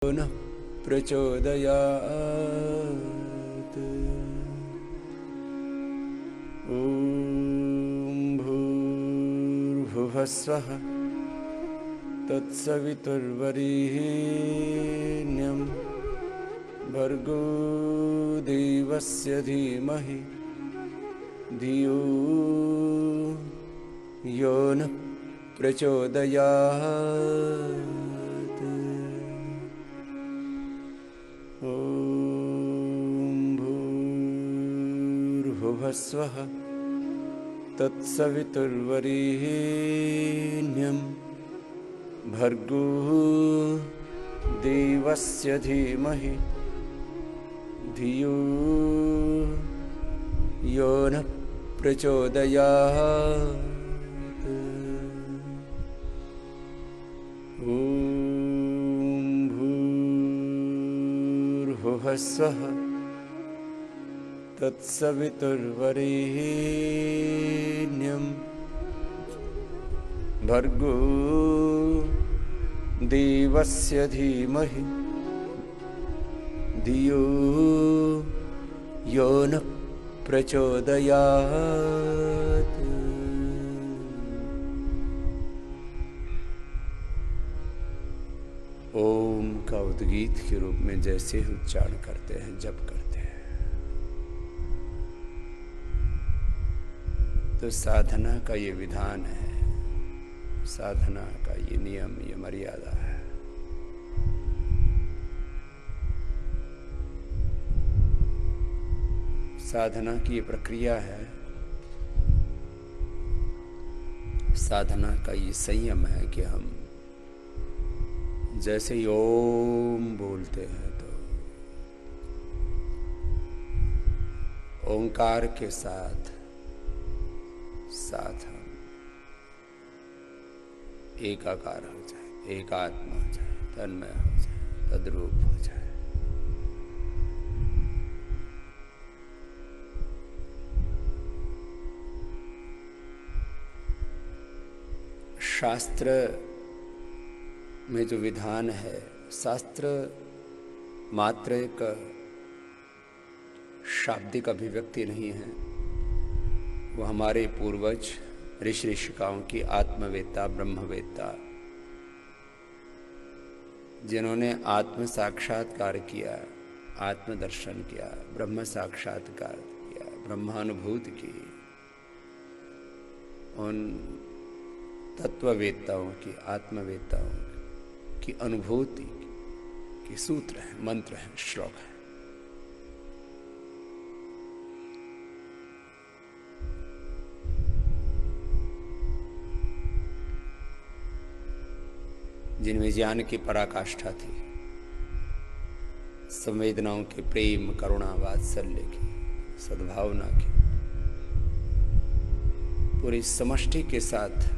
नः प्रचोदयात्। ॐ भूर्भुवः स्वः तत्सवितुर्वरेण्यं भर्गो देवस्य धीमहि धियो यो नः प्रचोदयात्। ॐ भूर्भुवः स्वः तत्सवितुर्वरेण्यं भर्गो देवस्य धीमहि धियो यो नः प्रचोदयात्। ॐ भूर्भुवः स्वः तत्सवितुर्वरेण्यं भर्गो देवस्य धीमहि धियो यो नः प्रचोदयात्। ओम का उद्गीत के रूप में जैसे ही उच्चारण करते हैं, जप करते हैं, तो साधना का ये विधान है, साधना का ये नियम, ये मर्यादा है। साधना की ये प्रक्रिया है, साधना का ये संयम है कि हम जैसे ही ओम बोलते हैं तो ओंकार के साथ हम एकाकार हो जाए, एकात्मा हो जाए, तन्मय हो जाए, तद्रूप हो जाए। शास्त्र में जो विधान है, शास्त्र मात्र एक शाब्दिक अभिव्यक्ति नहीं है, वो हमारे पूर्वज ऋषि ऋषिकाओं की आत्मवेत्ता, ब्रह्मवेत्ता, जिन्होंने आत्म साक्षात्कार किया, आत्मदर्शन किया, ब्रह्म साक्षात्कार किया, ब्रह्मानुभूति की, उन तत्ववेत्ताओं की, आत्मवेत्ताओं की अनुभूति के सूत्र है, मंत्र है, श्लोक है। जिनमें ज्ञान की पराकाष्ठा थी, संवेदनाओं के प्रेम, करुणा, वात्सल्य की, सद्भावना की, पूरी समष्टि के साथ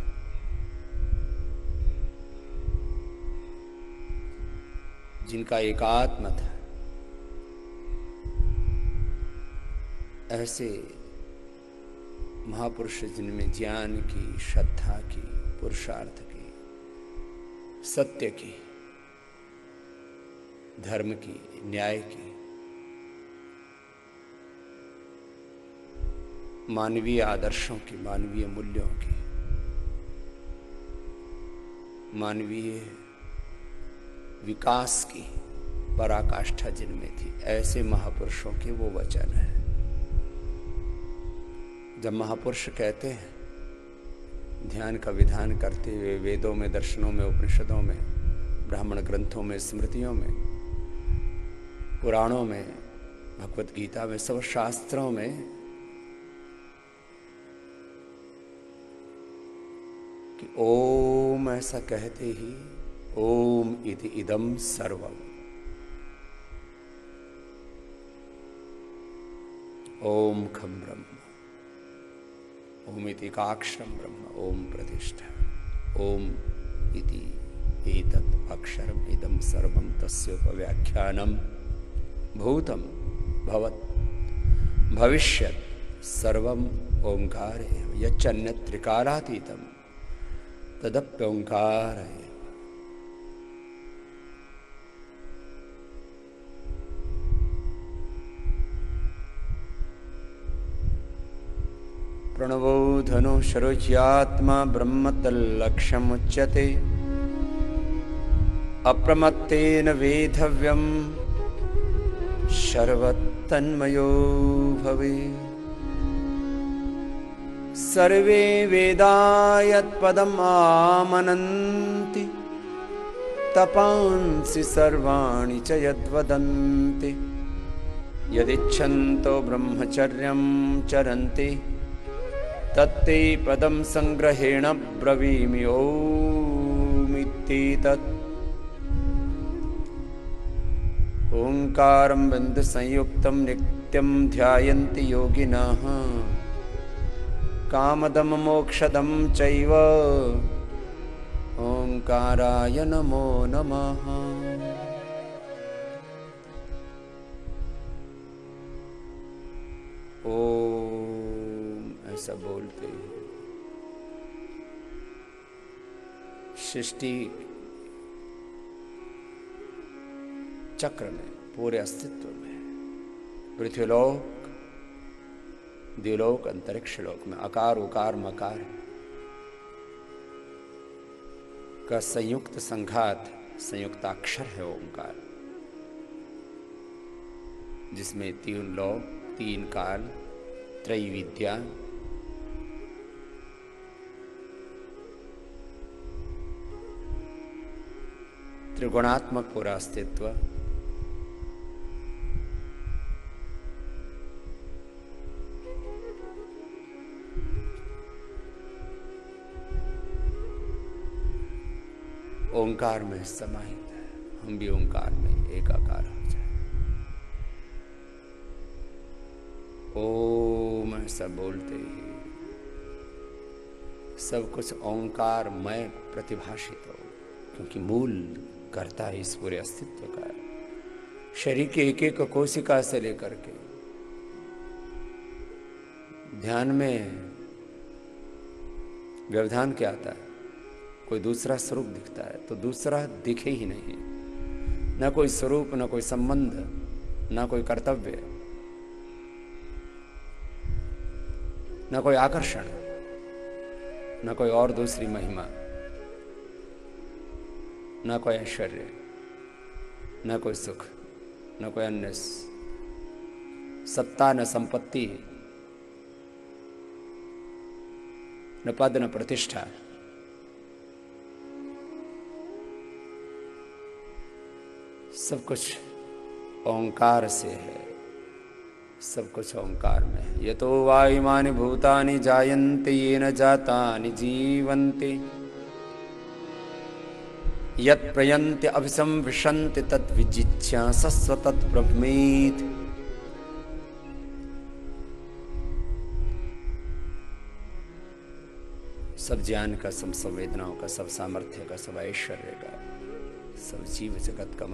जिनका एकात्म था, ऐसे महापुरुष जिनमें ज्ञान की, श्रद्धा की, पुरुषार्थ की, सत्य की, धर्म की, न्याय की, मानवीय आदर्शों की, मानवीय मूल्यों की, मानवीय विकास की पराकाष्ठा जिनमें थी, ऐसे महापुरुषों के वो वचन है। जब महापुरुष कहते हैं, ध्यान का विधान करते हुए वेदों में, दर्शनों में, उपनिषदों में, ब्राह्मण ग्रंथों में, स्मृतियों में, पुराणों में, भगवत गीता में, सब शास्त्रों में कि ओम ऐसा कहते ही ओम इति इदम सर्वम, ओम खम ब्रह्म, ओम इति एकाक्षरम ब्रह्म, ओम प्रतिष्ठा, ओम इति एतत् अक्षरम इदम सर्वम तस्योपव्याख्यानम भूतम भवत् भविष्यत् सर्वम ओंकारे यच्चन्यत् त्रिकालातीतम तदप्योंकार। प्रणवो धनु शरोच्यात्मा ब्रह्म तल्लक्ष्यमुच्यते अप्रमत्तेन वेधव्यम सर्वतन्मयो भवे सर्वे वेदा यत्पदम् आमनन्ति तपांसि सर्वाणि च यद्वदन्ति यदिच्छन्तो ब्रह्मचर्यं चरन्ति तत्ते पदं संग्रहेण ब्रवीमि ओमित्येतत् ओंकारं बिन्दुसंयुक्तं नित्यं ध्यायन्ति योगिनः कामदं मोक्षदं चैव ओंकाराय नमो नमः। ओम ऐसा बोलते ही सृष्टि चक्र में, पूरे अस्तित्व में, पृथ्वीलोक, द्युलोक, अंतरिक्ष लोक में अकार उकार मकार का संयुक्त संघात, संयुक्ताक्षर है ओंकार, जिसमें तीन लोक, तीन काल, त्रैविद्या, त्रिगुणात्मक पूरा अस्तित्व, ओंकार में समाहित है। हम भी ओंकार में एकाकार हो जाए। ओम ऐसा बोलते ही सब कुछ ओंकार में प्रतिभाषित हो, क्योंकि मूल करता है इस पूरे अस्तित्व का। शरीर के एक एक कोशिका से लेकर के ध्यान में व्यवधान क्या आता है, कोई दूसरा स्वरूप दिखता है तो दूसरा दिखे ही नहीं, ना कोई स्वरूप, ना कोई संबंध, ना कोई कर्तव्य, ना कोई आकर्षण, ना कोई और दूसरी महिमा, ना कोई ऐश्वर्य, ना कोई सुख, ना कोई अन्य सत्ता, न संपत्ति, न पद, न प्रतिष्ठा। सब कुछ ओंकार से है, सब कुछ ओंकार में है। यतो वा इमानि भूतानि जायन्ते येन जातानि जीवन्ते यत् प्रयन्ते अभिसंविशन्ते तद् विजिज्ञासस्व तत् ब्रह्मेति। सब ज्ञान का, सब संवेदनाओं का, सब सामर्थ्य का, सब ऐश्वर्य का, सब जीव जगत का,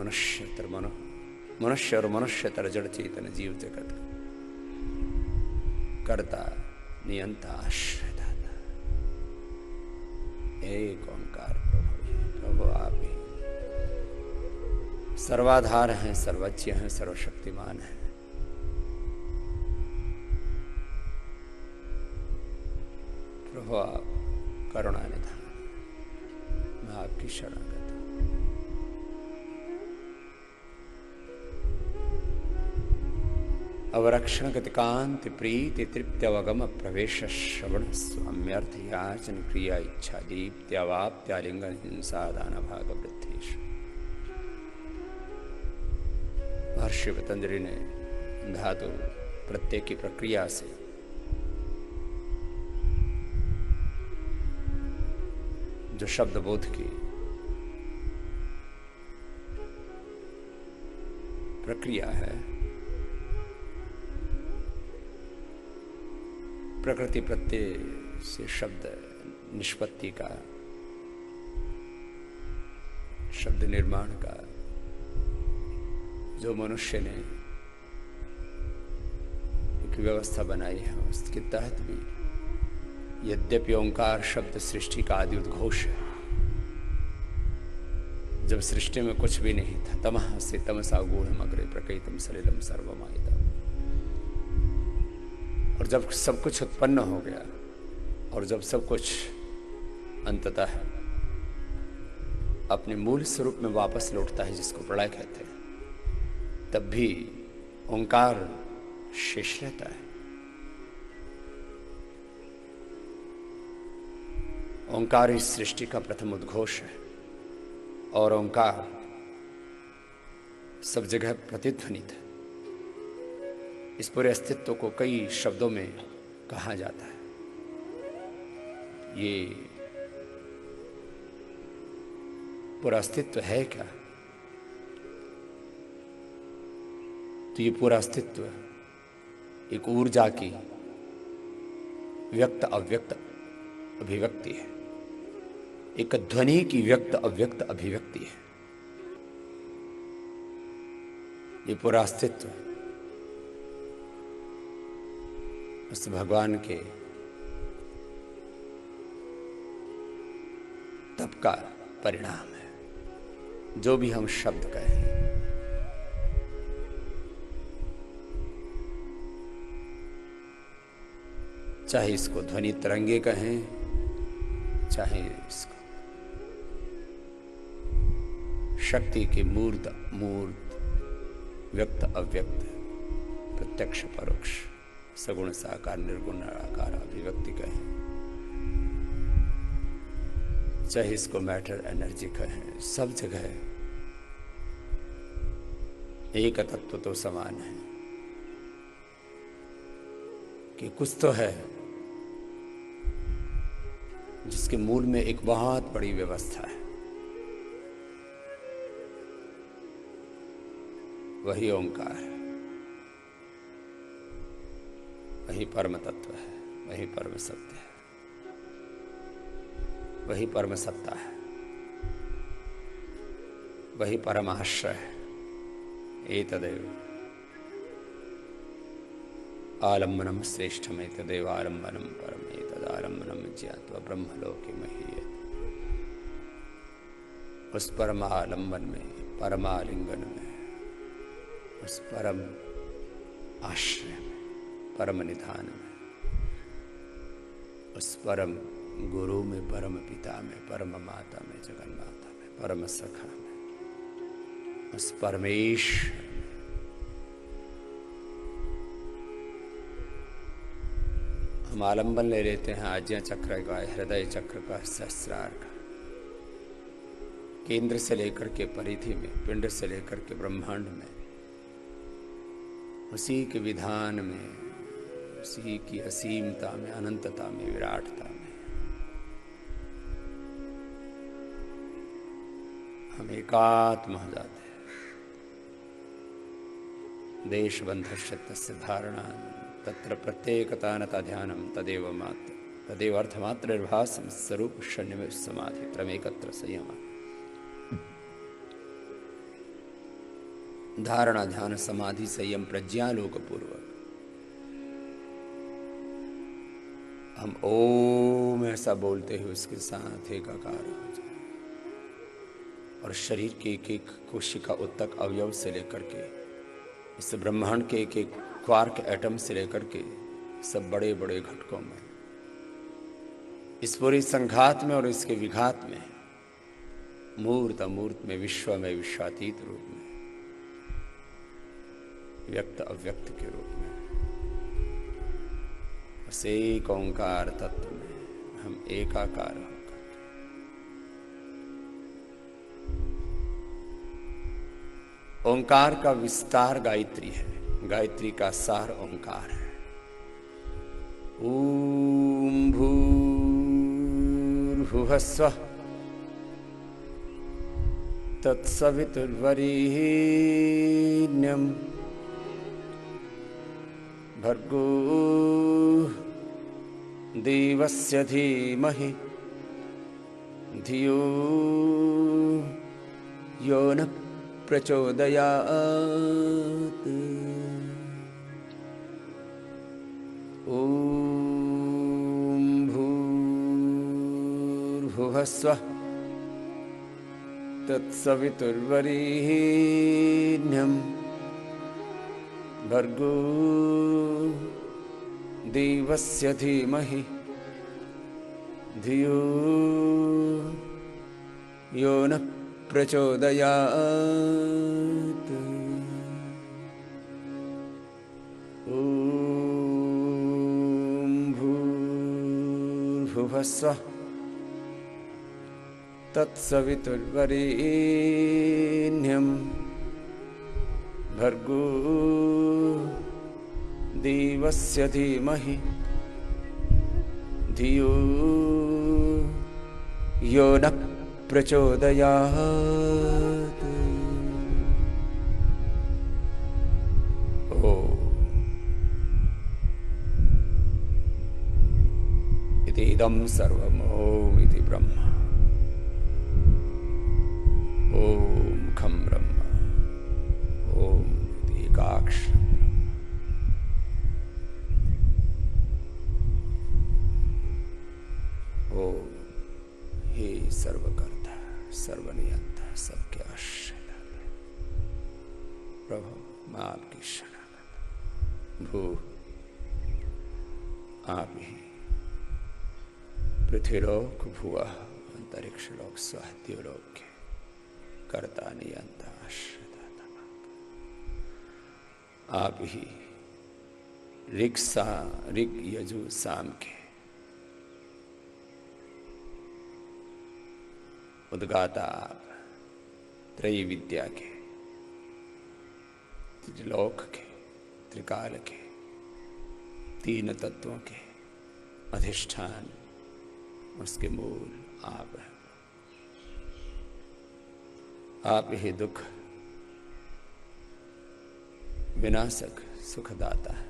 मनुष्य और मनुष्यतर जड़ चेतन जीव जगत का कर्ता, नियंता, आश्रयदाता एक ओंकार प्रभु। प्रभु आप ही सर्वाधार हैं, सर्वज्ञ हैं, सर्वशक्तिमान हैं। प्रभु आप करुणा निधान, मैं आपकी शरणागत हूं। अवरक्षण गतिकांति प्रीति तृप्त्यवगम प्रवेश श्रवण स्वाम्यर्थ याचन क्रिया इच्छा दीप्त्यावाप्त्यालिंगन हिंसा दान भाग वृद्धि। महर्षि पतंजलि ने धातु प्रत्यय की प्रक्रिया से जो शब्द बोध की प्रक्रिया है, प्रकृति प्रत्यय से शब्द निष्पत्ति का, शब्द निर्माण का जो मनुष्य ने एक व्यवस्था बनाई है, उसके तहत भी यद्यपि ओंकार शब्द सृष्टि का आदि उद्घोष है। जब सृष्टि में कुछ भी नहीं था, तमः से तमसा गूढ़म अग्रे प्रकृतम सलिलम सर्वमायितम, और जब सब कुछ उत्पन्न हो गया और जब सब कुछ अंततः अपने मूल स्वरूप में वापस लौटता है, जिसको प्रलय कहते हैं, तब भी ओंकार शेष रहता है। ओंकार इस सृष्टि का प्रथम उद्घोष है और ओंकार सब जगह प्रतिध्वनित है। इस पूरे अस्तित्व को कई शब्दों में कहा जाता है। ये पूरा अस्तित्व है क्या? तो ये पूरा अस्तित्व एक ऊर्जा की व्यक्त अव्यक्त अभिव्यक्ति है, एक ध्वनि की व्यक्त अव्यक्त अभिव्यक्ति है। ये पूरा अस्तित्व उस भगवान के तप का परिणाम है। जो भी हम शब्द कहें, चाहे इसको ध्वनि तरंगे कहें, चाहे इसको शक्ति के मूर्त व्यक्त अव्यक्त, प्रत्यक्ष परोक्ष, सगुण साकार निर्गुण आकार अभिव्यक्ति कहें, चाहे इसको मैटर एनर्जी कहें, सब जगह एक तत्व तो समान है कि कुछ तो है जिसके मूल में एक बहुत बड़ी व्यवस्था है। वही ओंकार है, वही परम तत्व है, वही परम सत्य है, वही परम सत्ता है, वही परम आश्रय है। एतदेव आलम्बनम श्रेष्ठम, एतदेव आलम्बनम परम, एतदालम्बनम ज्ञात्वा ब्रह्मलोके महीयते। उस परम आलम्बन में, परमालिंगन में, उस परम आश्रय में, परम निधान में, उस परम गुरु में, परम पिता में, परम माता में, जगन्माता में, परम सखा में, उस परमेश्वर में हम आलंबन ले लेते हैं आज्ञा चक्र का, हृदय चक्र का, सहस्रार का। केंद्र से लेकर के परिधि में, पिंड से लेकर के ब्रह्मांड में, उसी के विधान में, उसी की असीमता में, अनंतता में, विराटता में हम एकात्म हो जाते हैं। देश बंधस्य तस्य धारणा तत्र प्रत्येकता न ध्यानम तदेव मात्र, तदेव अर्थमात्र निर्भासम स्वरूप शून्य में समाधि त्रमेकत्र संयम। धारणा, ध्यान, समाधि, संयम, प्रज्ञालोक पूर्वक हम ओम ऐसा बोलते हुए उसके साथ एकाकार हो जाए और शरीर के एक एक कोशिका उत्तक अवयव से लेकर के इस ब्रह्मांड के एक एक क्वार्क एटम से लेकर के सब बड़े बड़े घटकों में, इस पूरी संघात में और इसके विघात में, मूर्त अमूर्त में, विश्व में, विश्वातीत रूप में, व्यक्त अव्यक्त के रूप में, बस एक ओंकार तत्व में हम एकाकार होकर ओंकार का विस्तार गायत्री है, गायत्री का सार ओंकार है। ओम भूर्भुवः स्वः तत्सवितुर्वरेण्यं भर्गो देवस्य धीमहि धियो यो न प्रचोदयात्। ओम भूर्भुवः स्वः तत्सवितुर्वरेण्यं भर्गो देवस्य धीमहि धियो यो नः प्रचोदयात्। ॐ भूर्भुवः स्वः तत्सवितुर्वरेण्यं भर्गो देवस्य धीमहि धियो यो नः प्रचोदयात्। इदं सर्वम् ॐ इति ब्रह्म। ॐ खं ब्रह्म। ॐ इति एकाक्षरं ब्रह्म। ॐ हे सर्वकर्ता सर्वनियंता सबके आश्रय प्रभु मैं आपकी शरणागत। भू आप ही पृथ्वीलोक भुवः अंतरिक्ष लोक स्वाद्योलोक के कर्ता नियंता आश्रयदाता। आप ही ऋग यजु साम के उद्गाता, आप त्रयी विद्या के, त्रिलोक के, त्रिकाल के, तीन तत्वों के अधिष्ठान, उसके मूल आप हैं। आप ही दुख विनाशक सुखदाता है,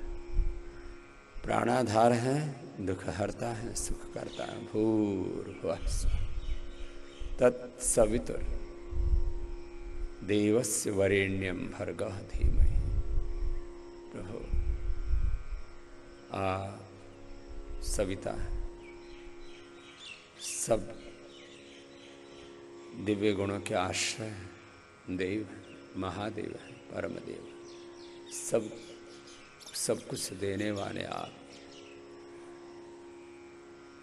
प्राणाधार हैं, दुख हरता है, सुख करता है। भूर्भुवः स्वः तत्सवितुर देवस्य वरेण्यं भर्गः धीमहि। प्रभु आप सविता है, सब दिव्य गुणों के आश्रय हैं, देव है, महादेव है, परमदेव है, सब कुछ देने वाले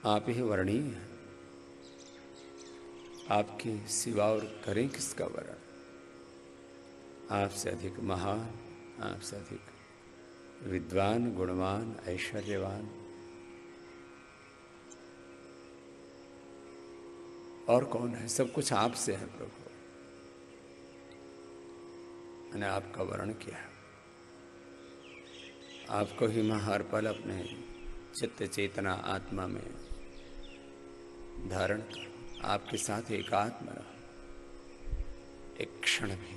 आप ही वर्णीय हैं। आपके सिवा और करें किसका वर्ण। आपसे अधिक महान, आपसे अधिक विद्वान, गुणवान, ऐश्वर्यवान और कौन है। सब कुछ आपसे है प्रभु। मैंने आपका वर्ण किया, आपको ही मैं हर पल अपने चित्त चेतना आत्मा में धारण करूं, आपके साथ एकात्म रहो। एक क्षण भी,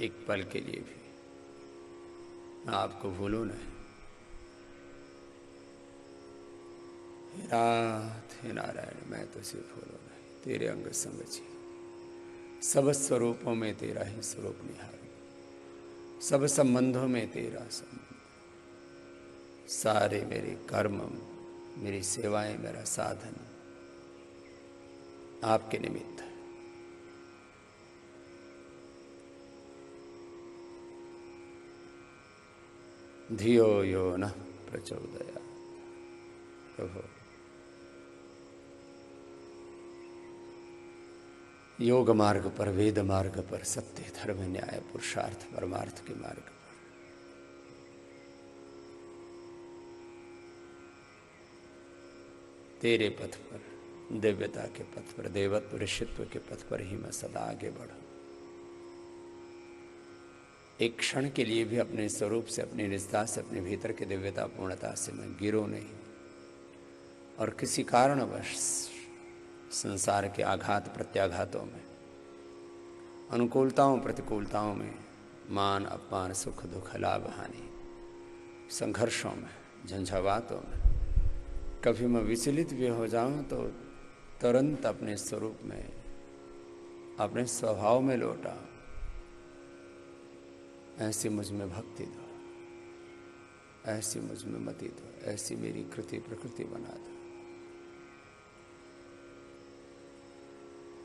एक पल के लिए भी मैं आपको भूलूं नहीं। नाथ हे नारायण, मैं तुझे भूलूं नहीं। तेरे अंग संग जी, सब स्वरूपों में तेरा ही स्वरूप निहारूं, सब संबंधों में तेरा संबंध। सारे मेरे कर्म, मेरी सेवाएं, मेरा साधन आपके निमित्त है। धियो यो नः प्रचोदयात्। प्रभु योग मार्ग पर, वेद मार्ग पर, सत्य धर्म न्याय पुरुषार्थ परमार्थ के मार्ग पर तेरे पथ पर, दिव्यता के पथ पर, देवत्व ऋषित्व के पथ पर ही मैं सदा आगे बढ़ूं। एक क्षण के लिए भी अपने स्वरूप से, अपनी निष्ठा से, अपने भीतर के दिव्यता पूर्णता से मैं गिरूं नहीं। और किसी कारणवश संसार के आघात प्रत्याघातों में, अनुकूलताओं प्रतिकूलताओं में, मान अपमान, सुख दुख, लाभ हानि, संघर्षों में, झंझावातों में कभी मैं विचलित भी हो जाऊं तो तुरंत अपने स्वरूप में, अपने स्वभाव में लौटा। ऐसी मुझ में भक्ति दो, ऐसी मुझ में मति दो, ऐसी मेरी कृति प्रकृति बना दो,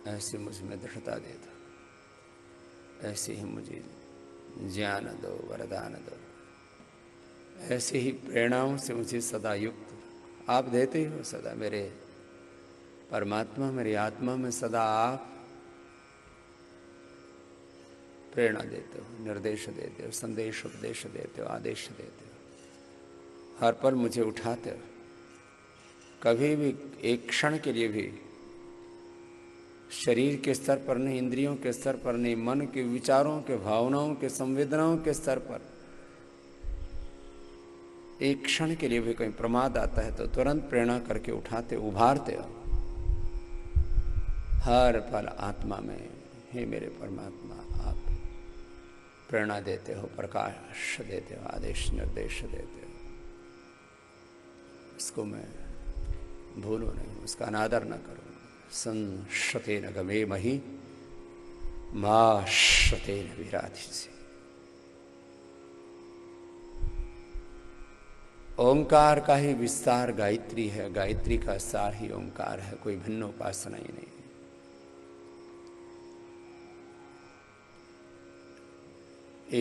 ऐसी मुझ में दृढ़ता दे दो, ऐसे ही मुझे ज्ञान दो, वरदान दो, ऐसे ही प्रेरणाओं से मुझे सदा युक्त आप देते ही हो सदा, मेरे परमात्मा मेरी आत्मा में सदा आप प्रेरणा देते हो, निर्देश देते हो, संदेश उपदेश देते हो, आदेश देते हो। हर पल मुझे उठाते हो, कभी भी एक क्षण के लिए भी शरीर के स्तर पर नहीं, इंद्रियों के स्तर पर नहीं, मन के विचारों के, भावनाओं के, संवेदनाओं के स्तर पर एक क्षण के लिए भी कहीं प्रमाद आता है तो तुरंत प्रेरणा करके उठाते, उभारते हो। हर पल आत्मा में, हे मेरे परमात्मा, आप प्रेरणा देते हो, प्रकाश देते हो, आदेश निर्देश देते हो। इसको मैं भूलो नहीं, उसका अनादर न करो। संश्रतेन गमे मही मां श्रतेन विराधिसे। ओंकार का ही विस्तार गायत्री है, गायत्री का सार ही ओंकार है, कोई भिन्न उपासना ही नहीं।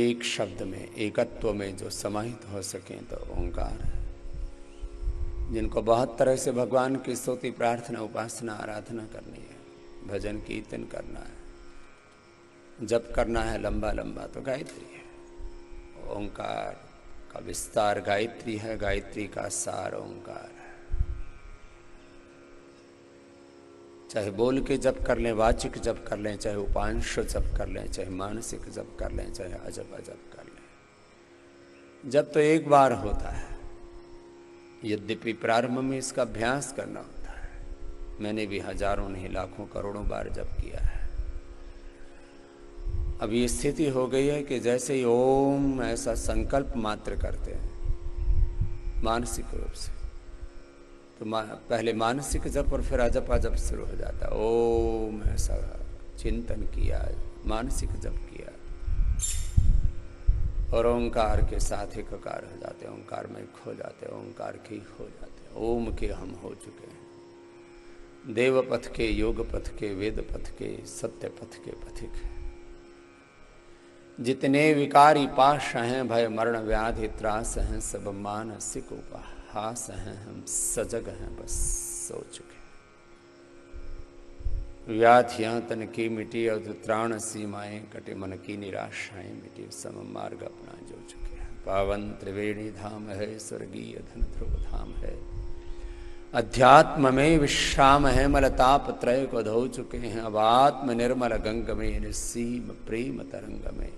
एक शब्द में, एकत्व में जो समाहित हो सके तो ओंकार है। जिनको बहुत तरह से भगवान की स्तुति, प्रार्थना, उपासना, आराधना करनी है, भजन कीर्तन करना है, जप करना है लंबा लंबा, तो गायत्री है। ओंकार का विस्तार गायत्री है, गायत्री का सार ओंकार है। चाहे बोल के जप कर लें, वाचिक जप कर लें, चाहे उपांश जप कर लें, चाहे मानसिक जप कर लें, चाहे अजप अजप कर लें, जब तो एक बार होता है। यद्यपि प्रारंभ में इसका अभ्यास करना होता है। मैंने भी हजारों नहीं लाखों करोड़ों बार जप किया है। अब ये स्थिति हो गई है कि जैसे ही ओम ऐसा संकल्प मात्र करते हैं मानसिक रूप से, तो पहले मानसिक जप और फिर अजप अजप शुरू हो जाता है। ओम ऐसा चिंतन किया, मानसिक जप किया, और ओंकार के साथ एकाकार हो जाते, ओंकार में खो जाते, ओंकार के ही हो जाते। ओम के हम हो चुके हैं, देव पथ के, योग पथ के, वेद पथ के, सत्य पथ के पथिक। जितने विकारी पाश हैं, भय मरण व्याधि त्रास हैं, सब मानसिक उपहास हैं, हम सजग हैं, बस सो चुके। व्याधियां तन की मिटी, और त्राण सीमाएं कटे, मन की निराशाएं मिटी, सम मार्ग अपना जो चुके हैं। पावन त्रिवेणी धाम है, स्वर्गीय धन ध्रुव धाम है, अध्यात्म में विश्राम है, मलताप त्रय को धो चुके हैं। अब आत्म निर्मल गंग में, निस्सीम प्रेम तरंग में,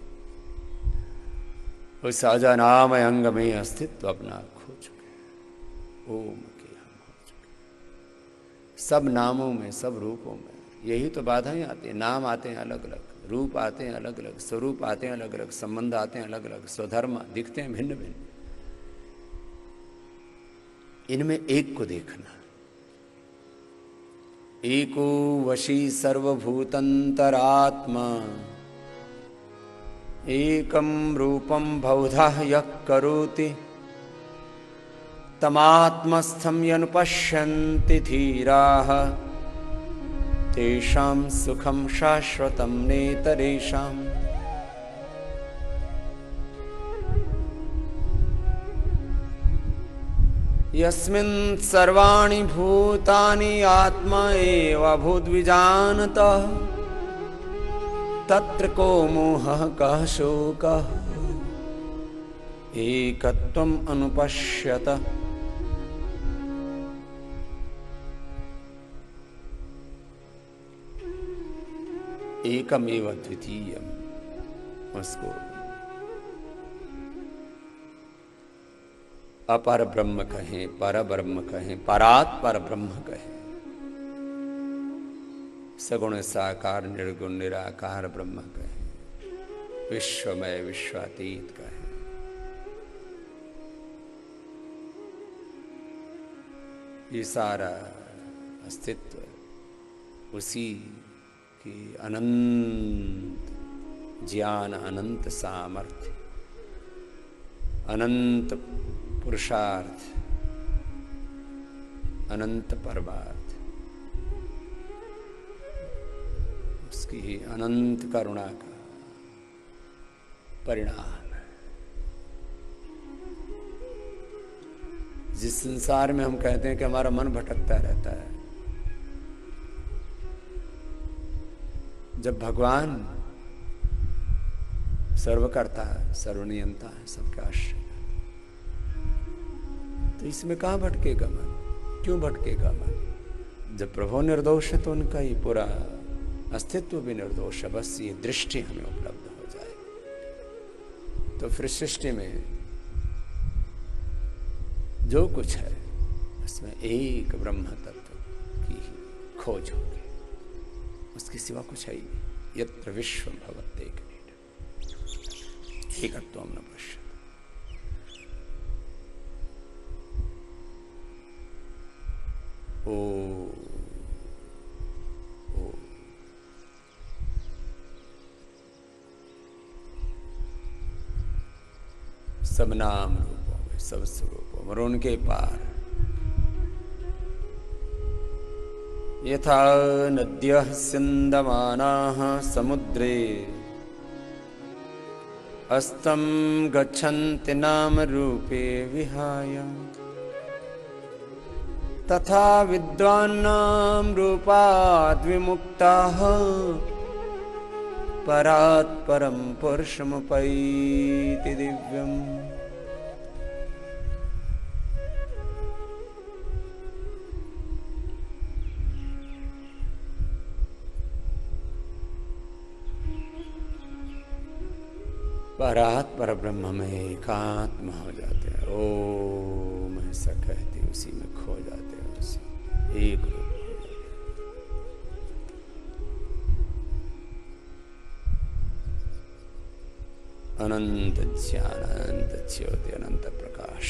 उस अजनामय अंग में अस्तित्व अपना खो चुके हैं। ओम के हम हो चुके। सब नामों में, सब रूपों में यही तो बाधाएं आती हैं। नाम आते हैं अलग अलग, रूप आते हैं अलग अलग, स्वरूप आते हैं अलग अलग, संबंध आते हैं अलग अलग, स्वधर्म दिखते हैं भिन्न भिन्न। इनमें एक को देखना। एको वशी सर्वभूतंतरात्मा, एकम रूपम बहुधा यः करोति, तमात्मस्थं यनुपश्यन्ति धीराः, तेषां सुखं शाश्वतं नेतरेषाम्। यस्मिन् सर्वाणि भूतानि आत्मा एव भूद्विजानतः, तत्र को मोहः कः शोकः, एकत्वम् अनुपश्यत। एकमेव द्वितीयम्, उसको अपर ब्रह्म कहें, पर ब्रह्म कहें, परात् पर ब्रह्म कहें, सगुण साकार निर्गुण निराकार ब्रह्म कहें, विश्वमय विश्वातीत कहें। ये सारा अस्तित्व उसी की अनंत ज्ञान, अनंत सामर्थ्य, अनंत पुरुषार्थ, अनंत परमार्थ, उसकी अनंत करुणा का परिणाम है। जिस संसार में हम कहते हैं कि हमारा मन भटकता रहता है, जब भगवान सर्वकर्ता है, सर्वनियंता है, सबके आश्रय, तो इसमें कहां भटकेगा मन? क्यों भटकेगा मन? जब प्रभु निर्दोष है तो उनका ही पूरा अस्तित्व भी निर्दोष है। बस ये दृष्टि हमें उपलब्ध हो जाए तो फिर सृष्टि में जो कुछ है उसमें एक ब्रह्म तत्व की ही खोज होगी, उसके सिवा कुछ है ही नहीं। यत्र विश्वम भवत्येक एकत्वम न पश्यति। ओ सब नाम रूपों में, सब स्वरूपों और उनके पार। यथा नद्यः सिन्दमानाः समुद्रे अस्तं गच्छन्ति नाम रूपे विहाय, तथा विद्वानां रूपाद् विमुक्ताः परात् परं पुरुषमुपैति दिव्यम्। परात् पर ब्रह्म में एकात्म हो जाते हैं। ओम ऐसा कहते उसी में खो जाते हैं, उसी एक रूप हो जाते हैं। अनंत ज्ञान, अनंत ज्योति, अनंत प्रकाश।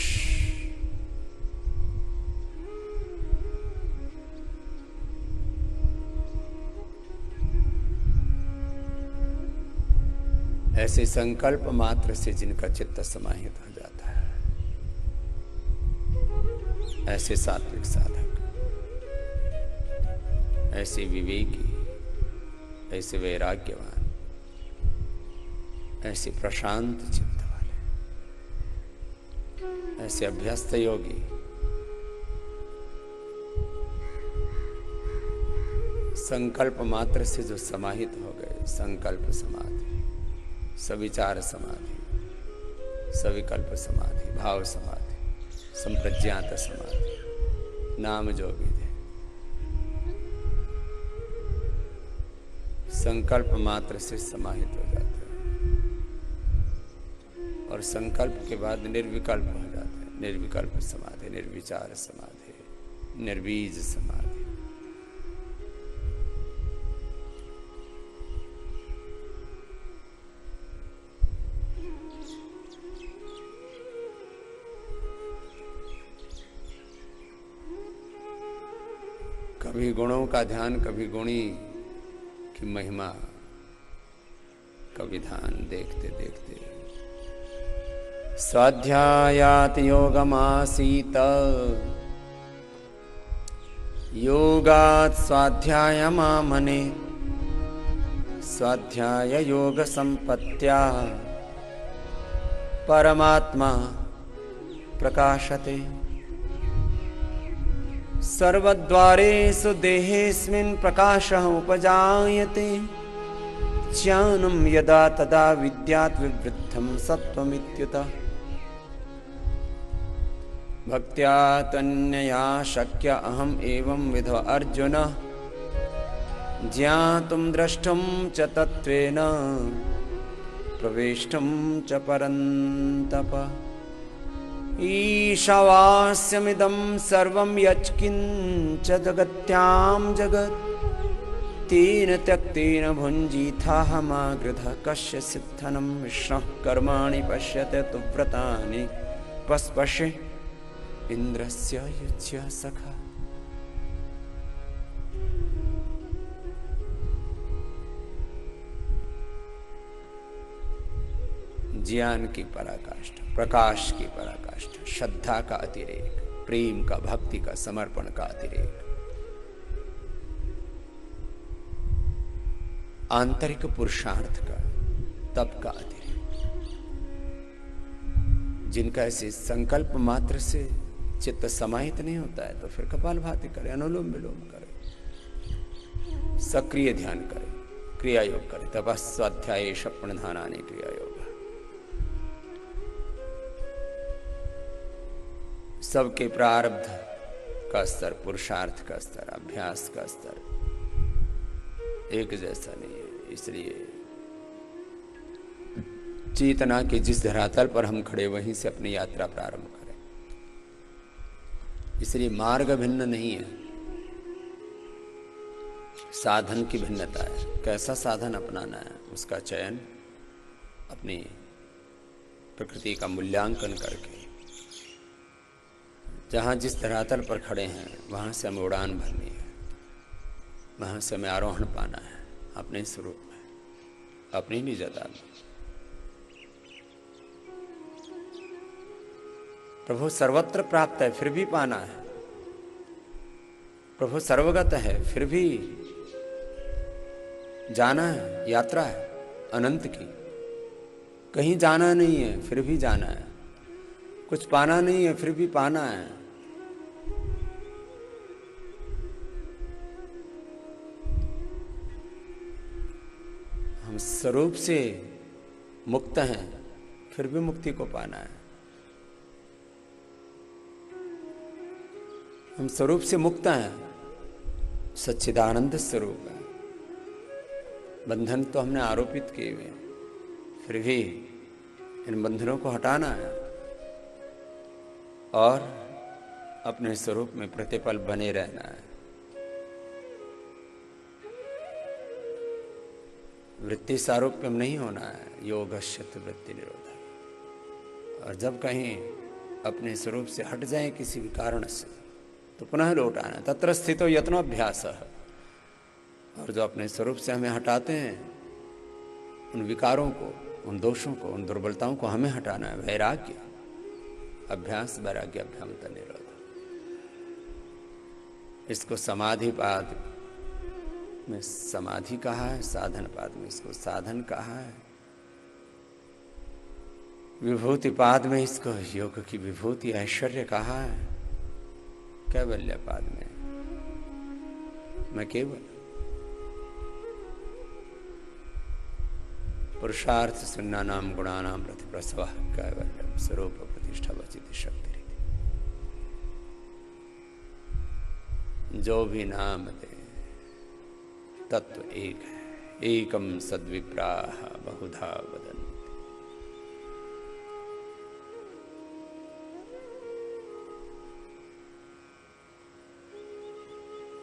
ऐसे संकल्प मात्र से जिनका चित्त समाहित हो जाता है, ऐसे सात्विक साधक, ऐसे विवेकी, ऐसे वैराग्यवान, ऐसे प्रशांत चित्त वाले, ऐसे अभ्यस्त योगी संकल्प मात्र से जो समाहित हो गए, संकल्प समाधि, सविचार समाधि, सविकल्प समाधि, भाव समाधि, संप्रज्ञात समाधि, नाम जोगी थे, संकल्प मात्र से समाहित हो जाते हैं और संकल्प के बाद निर्विकल्प हो जाते हैं। निर्विकल्प समाधि, निर्विचार समाधि, निर्बीज समाधि। कभी गुणों का ध्यान, कभी गुणी की महिमा का विधान देखते देखते स्वाध्यायात योगमासीत, योगात् स्वाध्यायमामने, स्वाध्याय योग संपत्त्या परमात्मा प्रकाशते। सर्वद्वारेषु देहेऽस्मिन् प्रकाशः उपजायते, ज्ञानं यदा तदा विद्यात् विवृद्धं सत्त्वमित्युत। भक्त्या त्वन्यया शक्य अहम् एवं विधो अर्जुन, ज्ञातुं द्रष्टुं च तत्त्वेन प्रवेष्टुं च परन्तप। ईशावास्यमिदं सर्वं यत्किञ्च जगत्यां जगत्, तेन त्यक्तेन भुञ्जीथाः मा गृधः कश्चित् धनं विष्णुः कर्माणि पश्यते तु व्रतानि पस्पशे इन्द्रस्य युज्य सखा। ज्ञान की पराकाष्ठा, प्रकाश की पराकाष्ठा, श्रद्धा का अतिरेक, प्रेम का, भक्ति का, समर्पण का अतिरेक, आंतरिक पुरुषार्थ का, तप का अतिरेक, जिनका ऐसे संकल्प मात्र से चित्त समाहित नहीं होता है तो फिर कपालभाति करे, अनुलोम विलोम करे, सक्रिय ध्यान करे, क्रिया योग करे। तपस्वाध्याय प्रणधानानि क्रिया योग। सबके प्रारब्ध का स्तर, पुरुषार्थ का स्तर, अभ्यास का स्तर एक जैसा नहीं है। इसलिए चेतना के जिस धरातल पर हम खड़े वहीं से अपनी यात्रा प्रारंभ करें। इसलिए मार्ग भिन्न नहीं है, साधन की भिन्नता है। कैसा साधन अपनाना है उसका चयन अपनी प्रकृति का मूल्यांकन करके, जहाँ जिस धरातल पर खड़े हैं वहाँ से हमें उड़ान भरनी है, वहाँ से हमें आरोहण पाना है अपने स्वरूप में, अपनी निजता में। प्रभु सर्वत्र प्राप्त है फिर भी पाना है, प्रभु सर्वगत है फिर भी जाना है, यात्रा है अनंत की। कहीं जाना नहीं है फिर भी जाना है, कुछ पाना नहीं है फिर भी पाना है। हम स्वरूप से मुक्त हैं फिर भी मुक्ति को पाना है। हम स्वरूप से मुक्त हैं, सच्चिदानंद स्वरूप है। बंधन तो हमने आरोपित किए हुए हैं, फिर भी इन बंधनों को हटाना है और अपने स्वरूप में प्रतिपल बने रहना है। वृत्ति सारूप्यम नहीं होना है, योगश्यत वृत्ति निरोध। और जब कहीं अपने स्वरूप से हट जाए किसी भी कारण से तो पुनः लौट आना, तत्र स्थितो यत्नोऽभ्यास। और जो अपने स्वरूप से हमें हटाते हैं उन विकारों को, उन दोषों को, उन दुर्बलताओं को हमें हटाना है। वैराग्य, अभ्यास वैराग्य अभ्यामत निरोध। इसको समाधि पाद में समाधि कहा है, साधन पाद में इसको साधन कहा है, विभूति पाद में इसको योग की विभूति ऐश्वर्य कहा है, कैवल्य पाद में मैं केवल। पुरुषार्थ सुन्नानाम गुणानाम प्रतिप्रसव कैवल्यम स्वरूप प्रतिष्ठा वचित शक्ति। जो भी नाम दे तत्व एक है, एकम सद्विप्राः बहुधा वदन्ति।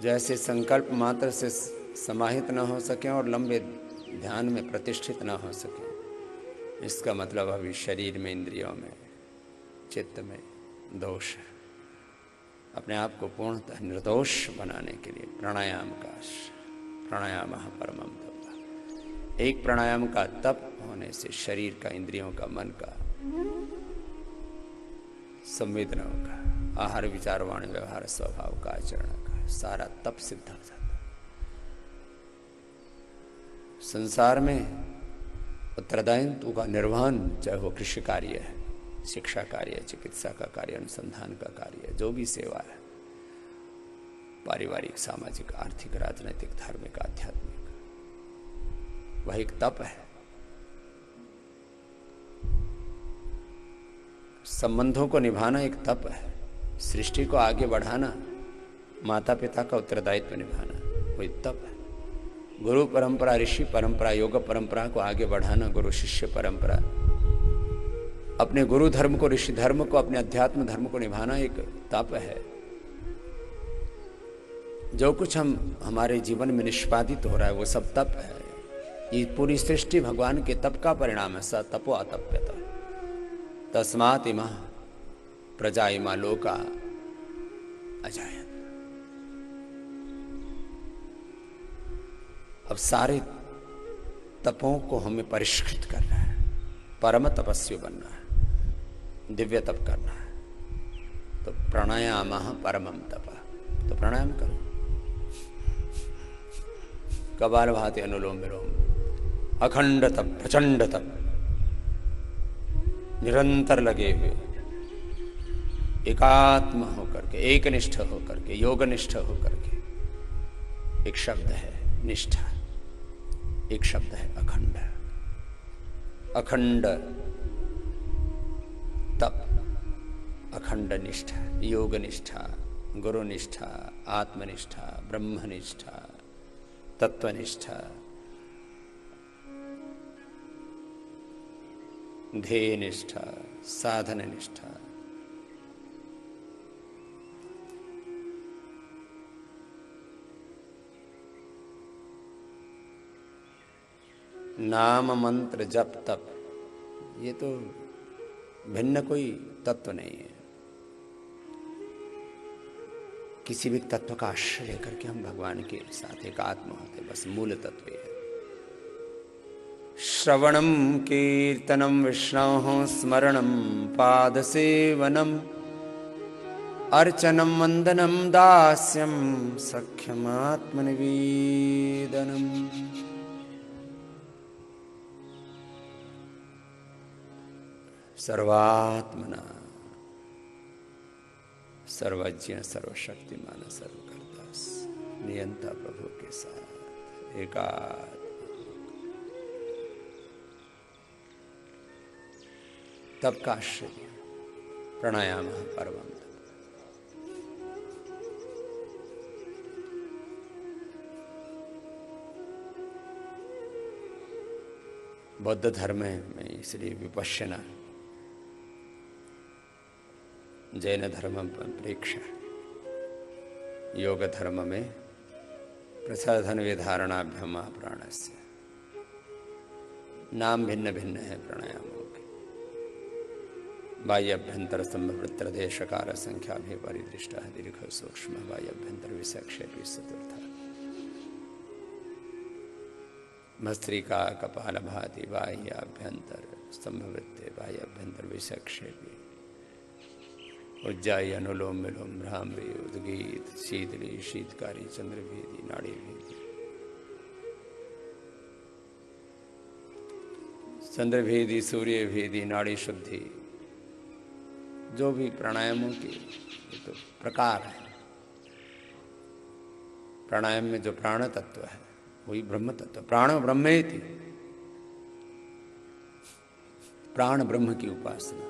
जैसे संकल्प मात्र से समाहित न हो सके और लंबे ध्यान में प्रतिष्ठित न हो सके, इसका मतलब अभी शरीर में, इंद्रियों में, चित्त में दोष है। अपने आप को पूर्णतः निर्दोष बनाने के लिए प्राणायाम का, प्राणायाम परमम तप। एक प्राणायाम का तप होने से शरीर का, इंद्रियों का, मन का, संवेदनाओं का, आहार विचार वाणी व्यवहार स्वभाव का, आचरण का सारा तप सिद्ध हो जाता है। संसार में उत्तरदायित्व का निर्वहन, चाहे वो कृषि कार्य है, शिक्षा कार्य, चिकित्सा का कार्य, अनुसंधान का कार्य, जो भी सेवा है, पारिवारिक, सामाजिक, आर्थिक, राजनैतिक, धार्मिक, आध्यात्मिक, वह एक तप है। संबंधों को निभाना एक तप है। सृष्टि को आगे बढ़ाना, माता पिता का उत्तरदायित्व निभाना, वही तप है। गुरु परंपरा, ऋषि परंपरा, योग परंपरा को आगे बढ़ाना, गुरु शिष्य परंपरा, अपने गुरु धर्म को, ऋषि धर्म को, अपने अध्यात्म धर्म को निभाना एक तप है। जो कुछ हमारे जीवन में निष्पादित हो रहा है वो सब तप है। ये पूरी सृष्टि भगवान के तप का परिणाम है। स तपो अतप्यत तस्मात् इमः प्रजा इमा लोका अजायत। अब सारे तपों को हमें परिष्कृत करना है, परम तपस्वी बनना है, दिव्य तप करना है। तो प्राणायाम परमम तप, तो प्राणायाम करो, कपालभाति, अनुलोम विलोम, अखंड तप, प्रचंड तप, निरंतर लगे हुए, एकात्म होकर के, एकनिष्ठ होकर के, योगनिष्ठ होकर के। एक शब्द है निष्ठा, एक शब्द है अखंड। अखंड तप, अखंड निष्ठा, योग निष्ठा, गुरु निष्ठा, आत्मनिष्ठा, ब्रह्मनिष्ठा, तत्वनिष्ठा, ध्येय निष्ठा, साधन निष्ठा। नाम मंत्र जप तप, ये तो भिन्न कोई तत्व नहीं है। किसी भी तत्व का आश्रय करके हम भगवान के साथ एकात्म होते, बस मूल तत्व है। श्रवणम कीर्तनम विष्णोः स्मरणम पादसेवनम अर्चनम वंदनम दास्यम सख्यम आत्मनिवेदनम। सर्वात्मना सर्वज्ञ सर्वशक्तिमान सर्वकर्ता नियंता प्रभु के साथ एकात्म। तब का आश्चर्य प्राणायाम परमं। बौद्ध धर्म में इसलिए विपश्यना, जैन धर्म प्रेक्षा, योग धर्म में प्रसाधन विधारणाभ्यम प्राणस्य। नाम भिन्न भिन्न है प्राणायामों के। बाह्याभ्यंतर स्तंभवृत्तर देशकार संख्या भी परिदृष्ट दीर्घ सूक्ष्म बाह्याभ्यंतर विषक्षेपी चतुर्थ भस्त्रिका कपाल भाति बाह्याभ्यंतर स्तंभवृत्ते बाह्याभ्यंतर विषक्षेपी उज्जाई अनुलोम विलोम भ्रामरी उद्गीत शीतली शीतकारी चंद्रभेदी नाड़ी भेदी। चंद्रभेदी सूर्य भेदी नाड़ी शुद्धि, जो भी प्राणायामों के तो प्रकार है। प्राणायाम में जो प्राण तत्व है वही ब्रह्म तत्व। प्राण ब्रह्मेति, प्राण ब्रह्म की उपासना।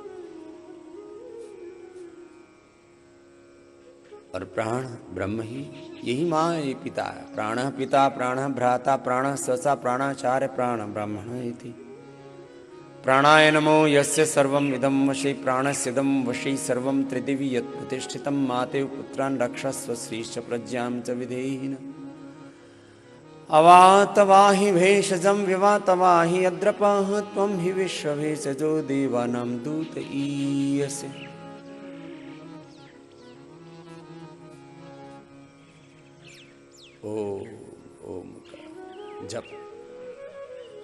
और प्राण ब्रह्म ही, यही माँ ये पिता है। प्राण पिता, प्राण भ्राता, प्राण ससा, प्राणाचार्य, प्राण ब्राह्मण इति। प्राणाय नमो यस्य सर्वम् इदं वशी प्राणस्यदं वशी सर्वं त्रिदिवि यत् प्रतिष्ठितं मातेव पुत्रान् रक्षस्व श्रीश्च प्रज्ञां च विधेहिन। अवातवाहि भेषजं विवातवाहि अद्रपः त्वं हि विश्वभेषजो देवानां दूत ईयसे। ओम का जप,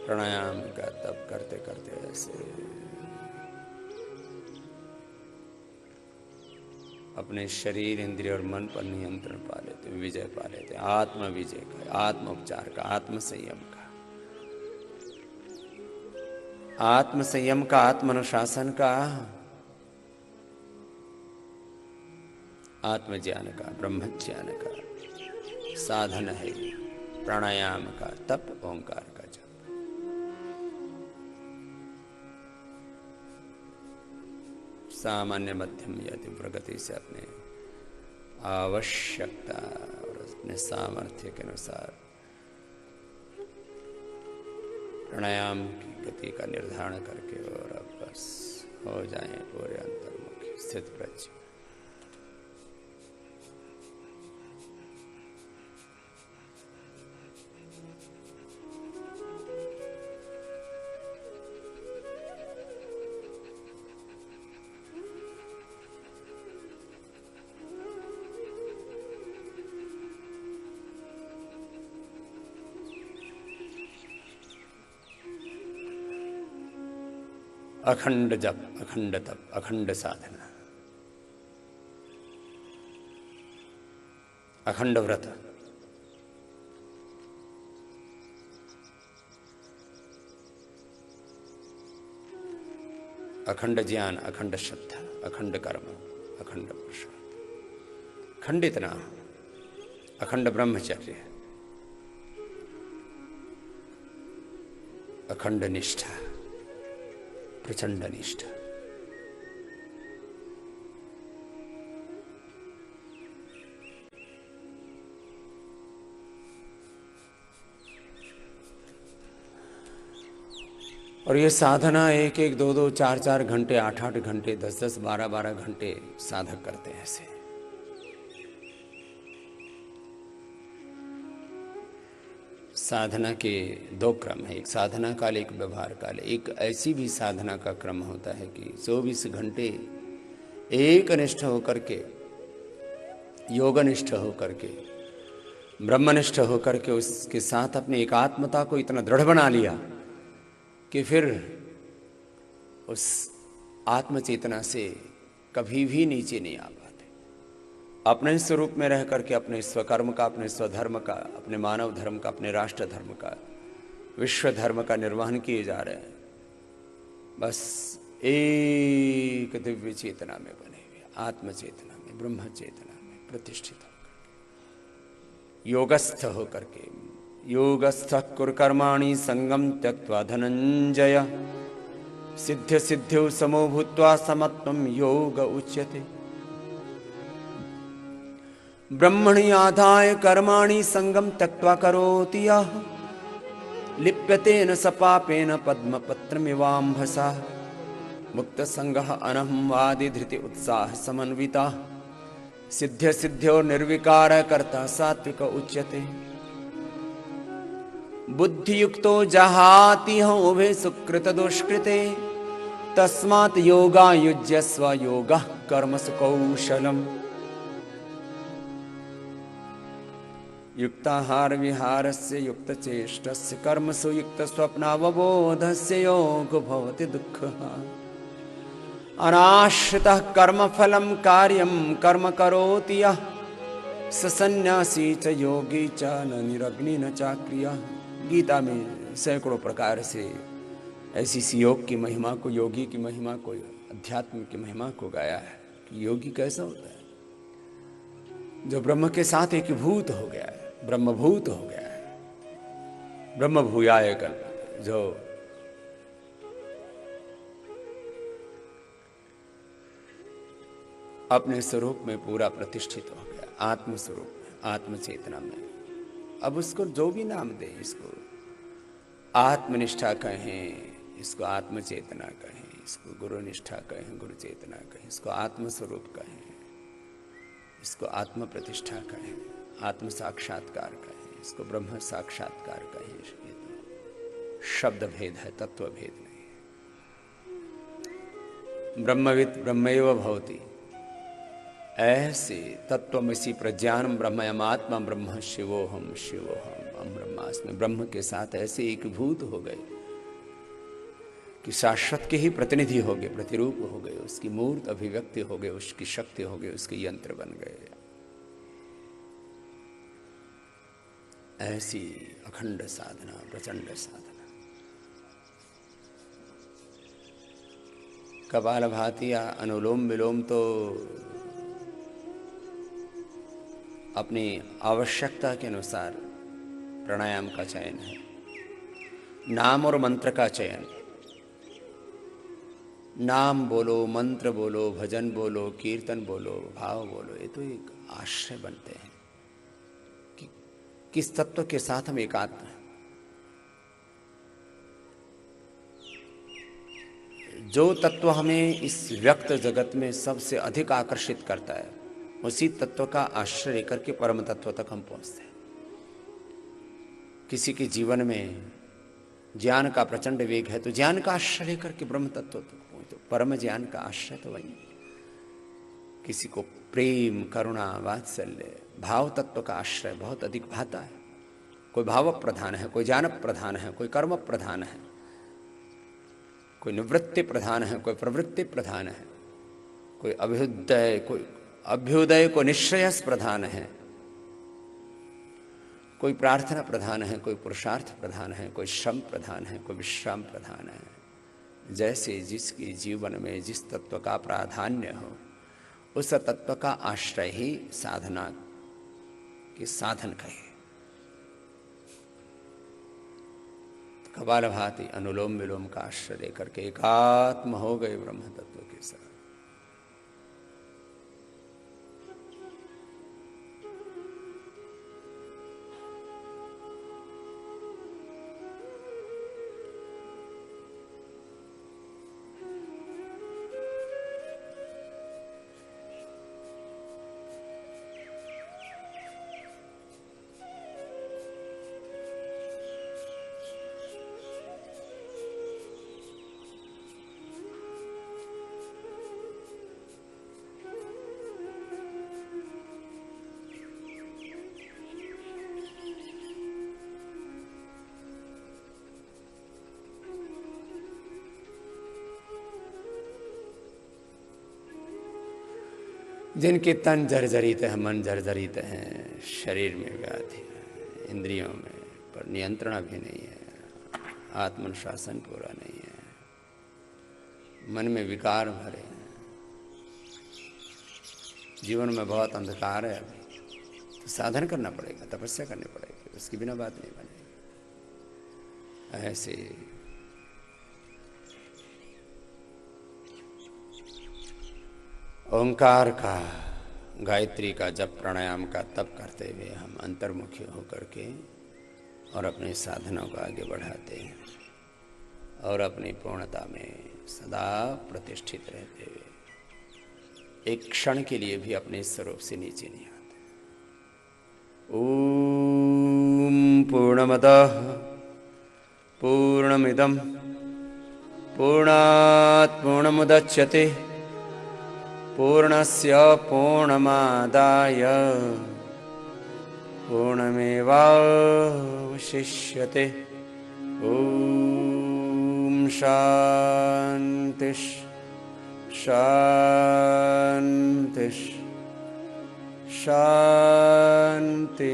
प्राणायाम का तप करते करते ऐसे अपने शरीर इंद्रिय और मन पर नियंत्रण पा लेते, विजय पा लेते। आत्म विजय का, आत्म उपचार का, आत्म संयम का, आत्म संयम का, आत्म अनुशासन का, आत्म ज्ञान का, ब्रह्म ज्ञान का साधन है प्राणायाम का तप, ओंकार का जप। सामान्य मध्यम या तीव्र गति से अपने आवश्यकता और अपने सामर्थ्य के अनुसार प्राणायाम की गति का निर्धारण करके और अब बस हो जाए पूरे अंतर्मुखी स्थित प्रज्ञ। अखंड जप, अखंड तप, अखंड साधना, अखंड व्रत, अखंड ज्ञान, अखंड श्रद्धा, अखंड कर्म, अखंड पुरुषार्थ, खंडित ना, अखंड ब्रह्मचर्य, अखंड निष्ठा, प्रचंड निष्ठा। और ये साधना 1-1, 2-2, 4-4 घंटे, 8-8 घंटे, 10-10, 12-12 घंटे साधक करते हैं ऐसे। साधना के दो क्रम है, एक साधना काल, एक व्यवहार काल। एक ऐसी भी साधना का क्रम होता है कि 24 घंटे एक निष्ठ होकर के, योगनिष्ठ होकर के, ब्रह्मनिष्ठ होकर के उसके साथ अपनी एकात्मता को इतना दृढ़ बना लिया कि फिर उस आत्मचेतना से कभी भी नीचे नहीं आ पाते। अपने स्वरूप में रह करके अपने स्वकर्म का, अपने स्वधर्म का, अपने मानव धर्म का, अपने राष्ट्र धर्म का, विश्व धर्म का निर्वहन किए जा रहे हैं। बस एक दिव्य चेतना में बने हुए, आत्म चेतना में, ब्रह्म चेतना में प्रतिष्ठित होकर, योगस्थ होकर के। योगस्थ कुरु कर्माणि संगम त्यक्त्वा धनंजय, सिद्ध सिद्ध्यौ समो भूत्वा समत्वं योग उच्यते। ब्रह्मणि आधाय कर्माणि संगम त्यक्त्वा करोति यः, लिप्यते न स पापेन पद्मपत्रमिवाम्भसा। मुक्त संगः अनहंवादि धृति उत्साह समन्विता, सिद्ध्य सिद्ध्यो निर्विकार कर्ता सात्विक उच्यते। बुद्धियुक्तो जहाति उभे सुकृत दुष्कृते, तस्मात् योगा युज्यस्व योगः कर्मसु कौशलम्। युक्ताहार विहारस्य युक्त चेष्टस्य कर्मसु युक्त स्वप्नावबोधस्य योग भवति दुःखः। अनाश्रितः कर्मफलं कार्यं कर्म करोति यः, स सन्न्यासी च योगी च न निरग्नि न चाक्रियः। गीता में सैकड़ों प्रकार से ऐसी सी योग की महिमा को, योगी की महिमा को, अध्यात्म की महिमा को गाया है कि योगी कैसा होता है, जो ब्रह्म के साथ एकीभूत हो गया है, ब्रह्मभूत हो गया है, ब्रह्म भूयाय कल्पते, जो अपने स्वरूप में पूरा प्रतिष्ठित हो गया, आत्म स्वरूप में, आत्म चेतना में। अब उसको जो भी नाम दे, इसको आत्मनिष्ठा कहें, इसको आत्म चेतना कहें, इसको गुरु निष्ठा कहें, गुरु चेतना कहें, इसको आत्म स्वरूप कहें, इसको आत्म प्रतिष्ठा कहें, आत्म साक्षात्कार कहें, इसको ब्रह्म साक्षात्कार कहें। ये तो शब्द भेद है, तत्व भेद नहीं है। ब्रह्मवित् ब्रह्मैव भवति, ऐसे तत्वमसि प्रज्ञानम ब्रह्मयम आत्मा ब्रह्म शिवोहम शिवोहम अहम ब्रह्मास्मि। ब्रह्म के साथ ऐसे एकभूत हो गए कि शाश्वत के ही प्रतिनिधि हो गए, प्रतिरूप हो गए, उसकी मूर्त अभिव्यक्ति हो गए, उसकी शक्ति हो गई, उसके यंत्र बन गए। ऐसी अखंड साधना, प्रचंड साधना। कपालभाति या अनुलोम विलोम तो अपनी आवश्यकता के अनुसार प्राणायाम का चयन है, नाम और मंत्र का चयन। नाम बोलो, मंत्र बोलो, भजन बोलो, कीर्तन बोलो, भाव बोलो, ये तो एक आश्रय बनते हैं कि किस तत्व के साथ हम एकात्म हैं। जो तत्व हमें इस व्यक्त जगत में सबसे अधिक आकर्षित करता है, उसी तत्व का आश्रय लेकर के परम तत्व तक हम पहुंचते हैं। किसी के जीवन में ज्ञान का प्रचंड वेग है तो ज्ञान का आश्रय लेकर के ब्रह्म तत्व तक पहुंचते, परम ज्ञान का आश्रय तो वही। किसी को प्रेम, करुणा, वात्सल्य, भाव तत्व का आश्रय बहुत अधिक भाता है। कोई भाव प्रधान है, कोई ज्ञान प्रधान है, कोई कर्म प्रधान है, कोई निवृत्ति प्रधान है, कोई प्रवृत्ति प्रधान है, कोई अभ्युदय को निश्रेयस प्रधान है, कोई प्रार्थना प्रधान है, कोई पुरुषार्थ प्रधान है, कोई श्रम प्रधान है, कोई विश्राम प्रधान है। जैसे जिसके जीवन में जिस तत्व का प्राधान्य हो, उस तत्व का आश्रय ही साधना के साधन कहे। कपालभाति अनुलोम विलोम का आश्रय लेकर के एकात्म हो गए ब्रह्म तत्व के साथ। जिनके तन जर्जरित है, मन जर्जरित हैं, शरीर में व्याधि है, इंद्रियों में पर नियंत्रण भी नहीं है, आत्मनुशासन पूरा नहीं है, मन में विकार भरे हैं, जीवन में बहुत अंधकार है, अभी तो साधन करना पड़ेगा, तपस्या करनी पड़ेगी, उसके बिना बात नहीं बनेगी। ऐसे ओंकार का, गायत्री का जप, प्राणायाम का तप करते हुए हम अंतर्मुखी होकर के और अपने साधनों को आगे बढ़ाते हैं और अपनी पूर्णता में सदा प्रतिष्ठित रहते हुए एक क्षण के लिए भी अपने स्वरूप से नीचे नहीं आते। ओम पूर्णमदः पूर्णमिदं पूर्णात् पूर्णमुदच्यते पूर्णस्य पूर्णमादाय पूर्णमेवावशिष्यते। ओम शांति शांति शांति।